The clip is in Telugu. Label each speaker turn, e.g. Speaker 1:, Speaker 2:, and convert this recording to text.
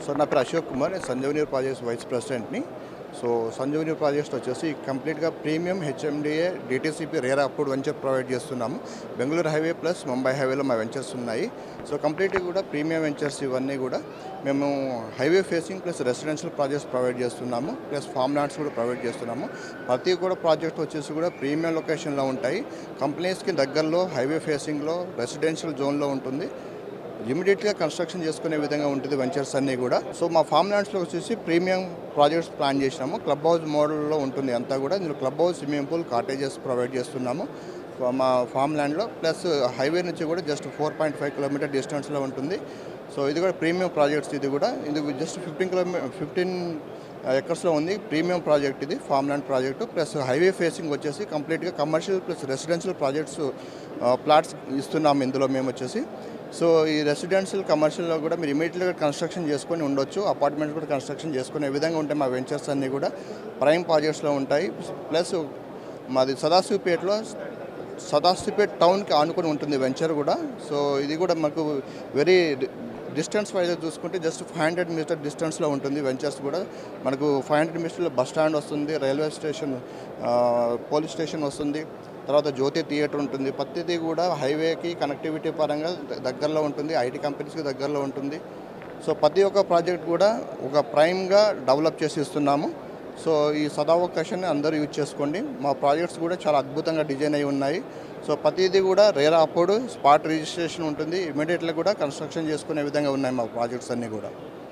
Speaker 1: సో నా పేరు అశోక్ కుమార్, నేను సంజీవని ప్రాజెక్ట్స్ వైస్ ప్రెసిడెంట్ని. సో సంజీవని ప్రాజెక్ట్స్ వచ్చేసి కంప్లీట్గా premium HMDA DTCP RERA approved venture provide చేస్తున్నాము. బెంగళూరు హైవే ప్లస్ ముంబై హైవేలో మా వెంచర్స్ ఉన్నాయి. సో కంప్లీట్గా కూడా ప్రీమియం వెంచర్స్ ఇవన్నీ కూడా మేము highway facing plus residential projects provide చేస్తున్నాము, ప్లస్ ఫామ్ ల్యాండ్స్ కూడా ప్రొవైడ్ చేస్తున్నాము. ప్రతి కూడా ప్రాజెక్ట్ వచ్చేసి కూడా ప్రీమియం లొకేషన్లో ఉంటాయి. కంపెనీస్కి దగ్గరలో హైవే ఫేసింగ్లో రెసిడెన్షియల్ జోన్లో ఉంటుంది. ఇమీడియట్గా కన్స్ట్రక్షన్ చేసుకునే విధంగా ఉంటుంది వెంచర్స్ అన్నీ కూడా. సో మా ఫామ్ ల్యాండ్స్లో వచ్చేసి ప్రీమియం ప్రాజెక్ట్స్ ప్లాన్ చేసినాము. క్లబ్ హౌస్ మోడల్లో ఉంటుంది అంతా కూడా. ఇందులో club house, swimming pool, cottages provide చేస్తున్నాము మా ఫామ్ ల్యాండ్లో. ప్లస్ హైవే నుంచి కూడా జస్ట్ 4.5 కిలోమీటర్ డిస్టెన్స్లో ఉంటుంది. సో ఇది కూడా ప్రీమియం ప్రాజెక్ట్స్. ఇది జస్ట్ 15 ఎకర్స్లో ఉంది. ప్రీమియం ప్రాజెక్ట్ ఇది, farm land project. Plus highway facing వచ్చేసి కంప్లీట్గా commercial plus residential projects plots ఇస్తున్నాము ఇందులో మేము వచ్చేసి. సో ఈ రెసిడెన్షియల్ కమర్షియల్లో కూడా మీరు ఇమీడియట్గా కన్స్ట్రక్షన్ చేసుకొని ఉండొచ్చు. అపార్ట్మెంట్స్ కూడా కన్స్ట్రక్షన్ చేసుకునే విధంగా ఉంటాయి మా వెంచర్స్ అన్నీ కూడా. ప్రైమ్ ప్రాజెక్ట్స్లో ఉంటాయి. ప్లస్ మాది సదాశివపేట్ టౌన్కి ఆనుకొని ఉంటుంది వెంచర్ కూడా. సో ఇది కూడా మాకు వెరీ డిస్టెన్స్ వైజ్ చూసుకుంటే జస్ట్ 500 మీటర్ డిస్టెన్స్లో ఉంటుంది వెంచర్స్ కూడా. మనకు 500 మీటర్లో బస్ స్టాండ్ వస్తుంది, రైల్వే స్టేషన్, పోలీస్ స్టేషన్ వస్తుంది, తర్వాత జ్యోతి థియేటర్ ఉంటుంది. ప్రతిదీ కూడా హైవేకి కనెక్టివిటీ పరంగా దగ్గరలో ఉంటుంది, ఐటీ కంపెనీస్కి దగ్గరలో ఉంటుంది. సో ప్రతి ఒక్క ప్రాజెక్ట్ కూడా ఒక ప్రైమ్గా డెవలప్ చేసి ఇస్తున్నాము. సో ఈ సదావకాశాన్ని అందరూ యూజ్ చేసుకోండి. మా ప్రాజెక్ట్స్ కూడా చాలా అద్భుతంగా డిజైన్ అయి ఉన్నాయి. సో ప్రతిదీ కూడా రేరా అప్పుడు స్పాట్ రిజిస్ట్రేషన్ ఉంటుంది. ఇమీడియట్గా కూడా కన్స్ట్రక్షన్ చేసుకునే విధంగా ఉన్నాయి మా ప్రాజెక్ట్స్ అన్నీ కూడా.